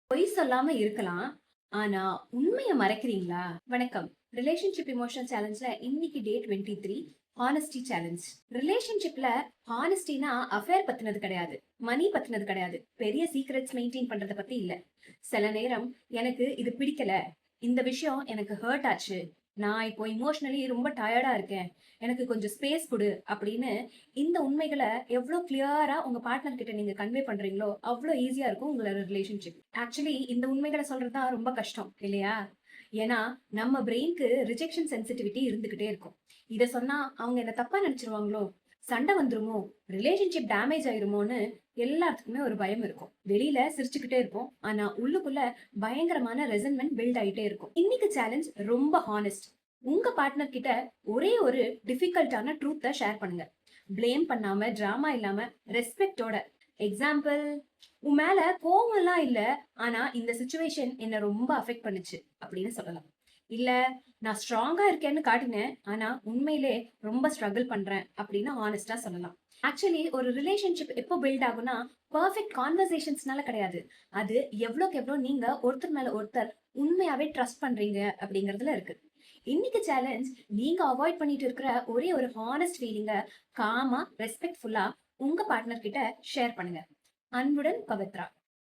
பொய் சொல்லாம இருக்கலாம். ஆனா, உண்மைய மறைக்கிறீங்களா? வணக்கம். ரிலேஷன்ஷிப் இமோஷனல் சேலஞ்ச்ல இன்னைக்கு டே 23 ஹானஸ்டி சேலஞ்ச். ரிலேஷன்ஷிப்ல ஹானஸ்டினா அஃபேர் பத்தினது கிடையாது. மணி பத்தினது கிடையாது. பெரிய சீக்ரெட்ஸ் மெயின்டைன் பண்றத பத்தி இல்ல. சில நேரம் எனக்கு இது பிடிக்கல. இந்த விஷயம் எனக்கு ஹர்ட் ஆச்சு. நான் இப்போ இமோஷனலி ரொம்ப டயர்டா இருக்கேன். எனக்கு கொஞ்சம் ஸ்பேஸ் குடு அப்படின்னு இந்த உண்மைகள எவ்ளோ கிளியரா உங்க பார்ட்னர் கிட்ட நீங்க கன்வே பண்றீங்களோ, அவ்ளோ ஈஸியா இருக்கும் உங்களோட ரிலேஷன்ஷிப். ஆக்சுவலி இந்த உண்மைகள சொல்றது தான் ரொம்ப கஷ்டம் இல்லையா? ஏன்னா, நம்ம பிரெயின்க்கு ரிஜெக்ஷன் சென்சிட்டிவிட்டி இருந்துகிட்டே இருக்கும். இத சொன்னா அவங்க என்ன தப்பா நெனச்சுருவாங்களோ? சண்ட வந்துருமோ? ரிலேஷன்ஷிப் டேமேஜ் ஆயிருமோன்னு எல்லாத்துக்குமே ஒரு பயம் இருக்கும். வெளியில சிரிச்சுக்கிட்டே இருப்போம். ஆனா உள்ளுக்குள்ள பயங்கரமான ரெசன்மென்ட் பில்ட் ஆயிட்டே இருக்கும். இன்னைக்கு சேலஞ்ச் ரொம்ப ஹானஸ்ட். உங்க பார்ட்னர் கிட்ட ஒரே ஒரு டிஃபிகல்ட்டான ட்ரூத்த ஷேர் பண்ணுங்க. ப்ளேம் பண்ணாம, டிராமா இல்லாம, ரெஸ்பெக்ட்டோட. எக்ஸாம்பிள், "உன் மேல கோவம்லாம் இல்ல. ஆனா இந்த சிச்சுவேஷன் என்ன ரொம்ப அஃபெக்ட் பண்ணுச்சு" அப்படின்னு சொல்லலாம். இல்ல, "நான் ஸ்ட்ராங்கா இருக்கேன்னு காட்டினேன். ஆனா உண்மையிலே ரொம்ப ஸ்ட்ரகிள் பண்றேன்" அப்படின்னு ஹானஸ்ட்டா சொல்லலாம். ஆக்சுவலி ஒரு ரிலேஷன்ஷிப் எப்போ பில்ட் ஆகும்னா, பெர்ஃபெக்ட் கான்வர்சேஷன்ஸ்னால கிடையாது. அது எவ்வளோக்கு எவ்வளோ நீங்க ஒருத்தர் மேல ஒருத்தர் உண்மையாவே ட்ரஸ்ட் பண்றீங்க அப்படிங்கிறதுல இருக்கு. இன்னைக்கு சேலஞ்ச், நீங்க அவாய்ட் பண்ணிட்டு இருக்கிற ஒரே ஒரு ஹானஸ்ட் ஃபீலிங்க காமா, ரெஸ்பெக்ட்ஃபுல்லா உங்க பார்ட்னர் கிட்ட ஷேர் பண்ணுங்க. அன்புடன் பவித்ரா.